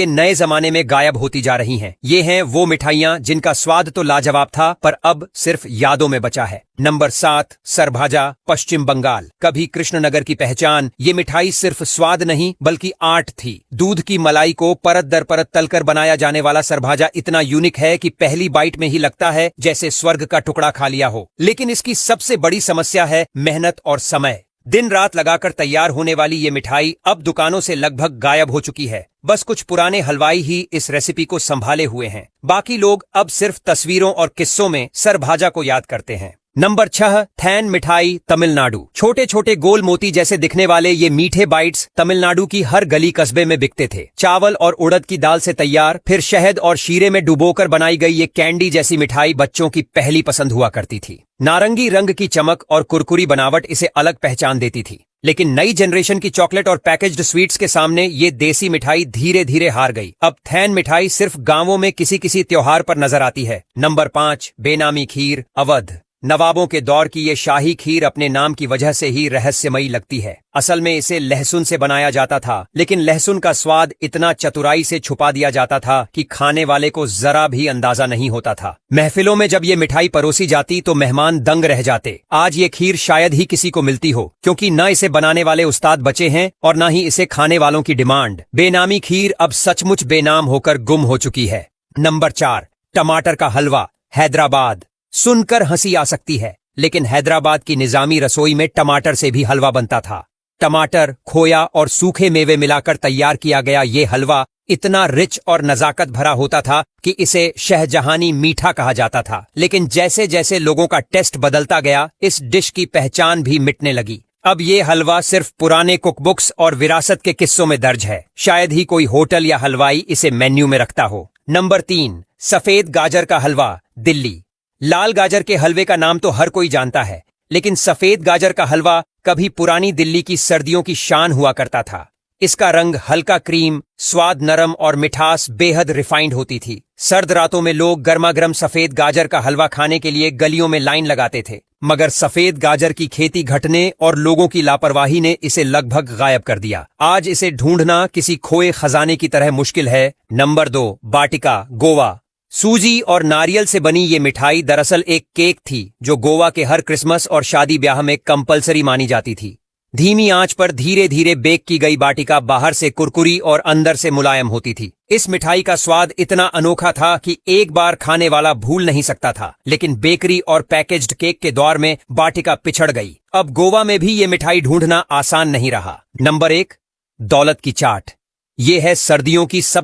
के नए जमाने में गायब होती जा रही हैं। ये हैं वो मिठाइयां जिनका स्वाद तो लाजवाब था पर अब सिर्फ यादों में बचा है। नंबर 7, सरभाजा, पश्चिम बंगाल। कभी कृष्णनगर की पहचान। ये मिठाई सिर्फ स्वाद नहीं बल्कि आर्ट थी। दूध की मलाई को परत दर परत तलकर बनाया जाने वाला सरभाजा इतना यूनिक है कि पहली बाइट में ही लगता है जैसे स्वर्ग का टुकड़ा खा लिया हो। लेकिन इसकी सबसे बड़ी समस्या है मेहनत और समय। दिन रात लगाकर तैयार होने वाली ये मिठाई अब दुकानों से लगभग गायब हो चुकी है। बस कुछ पुराने हलवाई ही इस रेसिपी को संभाले हुए हैं। बाकी लोग अब सिर्फ तस्वीरों और किस्सों में सरभाजा को याद करते हैं। नंबर 6, थैन मिठाई, तमिलनाडु। छोटे छोटे गोल मोती जैसे दिखने वाले ये मीठे बाइट्स तमिलनाडु की हर गली कस्बे में बिकते थे। चावल और उड़द की दाल से तैयार, फिर शहद और शीरे में डुबोकर बनाई गई ये कैंडी जैसी मिठाई बच्चों की पहली पसंद हुआ करती थी। नारंगी रंग की चमक और कुरकुरी बनावट इसे अलग पहचान देती थी। लेकिन नई जनरेशन की चॉकलेट और पैकेज्ड स्वीट्स के सामने ये देसी मिठाई धीरे धीरे हार गई। अब थैन मिठाई सिर्फ गांवों में किसी किसी त्योहार पर नजर आती है। नंबर 5, बेनामी खीर, अवध। नवाबों के दौर की ये शाही खीर अपने नाम की वजह से ही रहस्यमयी लगती है। असल में इसे लहसुन से बनाया जाता था, लेकिन लहसुन का स्वाद इतना चतुराई से छुपा दिया जाता था कि खाने वाले को जरा भी अंदाजा नहीं होता था। महफिलों में जब ये मिठाई परोसी जाती तो मेहमान दंग रह जाते। आज ये खीर शायद ही किसी को मिलती हो, क्योंकि न इसे बनाने वाले उस्ताद बचे हैं और न ही इसे खाने वालों की डिमांड। बेनामी खीर अब सचमुच बेनाम होकर गुम हो चुकी है। नंबर 4, टमाटर का हलवा, हैदराबाद। सुनकर हंसी आ सकती है, लेकिन हैदराबाद की निजामी रसोई में टमाटर से भी हलवा बनता था। टमाटर, खोया और सूखे मेवे मिलाकर तैयार किया गया ये हलवा इतना रिच और नजाकत भरा होता था कि इसे शहजहानी मीठा कहा जाता था। लेकिन जैसे जैसे लोगों का टेस्ट बदलता गया, इस डिश की पहचान भी मिटने लगी। अब ये हलवा सिर्फ पुराने कुकबुक्स और विरासत के किस्सों में दर्ज है। शायद ही कोई होटल या हलवाई इसे मेन्यू में रखता हो। नंबर 3, सफेद गाजर का हलवा, दिल्ली। लाल गाजर के हलवे का नाम तो हर कोई जानता है, लेकिन सफेद गाजर का हलवा कभी पुरानी दिल्ली की सर्दियों की शान हुआ करता था। इसका रंग हल्का क्रीम, स्वाद नरम और मिठास बेहद रिफाइंड होती थी। सर्द रातों में लोग गर्मा गर्म सफेद गाजर का हलवा खाने के लिए गलियों में लाइन लगाते थे, मगर सफेद गाजर की खेती घटने और लोगों की लापरवाही ने इसे लगभग गायब कर दिया। आज इसे ढूंढना किसी खोए खजाने की तरह मुश्किल है। नंबर 2, बाटिका, गोवा। सूजी और नारियल से बनी ये मिठाई दरअसल एक केक थी जो गोवा के हर क्रिसमस और शादी ब्याह में कंपलसरी मानी जाती थी। धीमी आंच पर धीरे धीरे बेक की गई बाटिका बाहर से कुरकुरी और अंदर से मुलायम होती थी। इस मिठाई का स्वाद इतना अनोखा था कि एक बार खाने वाला भूल नहीं सकता था। लेकिन बेकरी और पैकेज्ड केक के दौर में बाटिका पिछड़ गई। अब गोवा में भी ये मिठाई ढूंढना आसान नहीं रहा। नंबर 1, दौलत की चाट। ये है सर्दियों की सब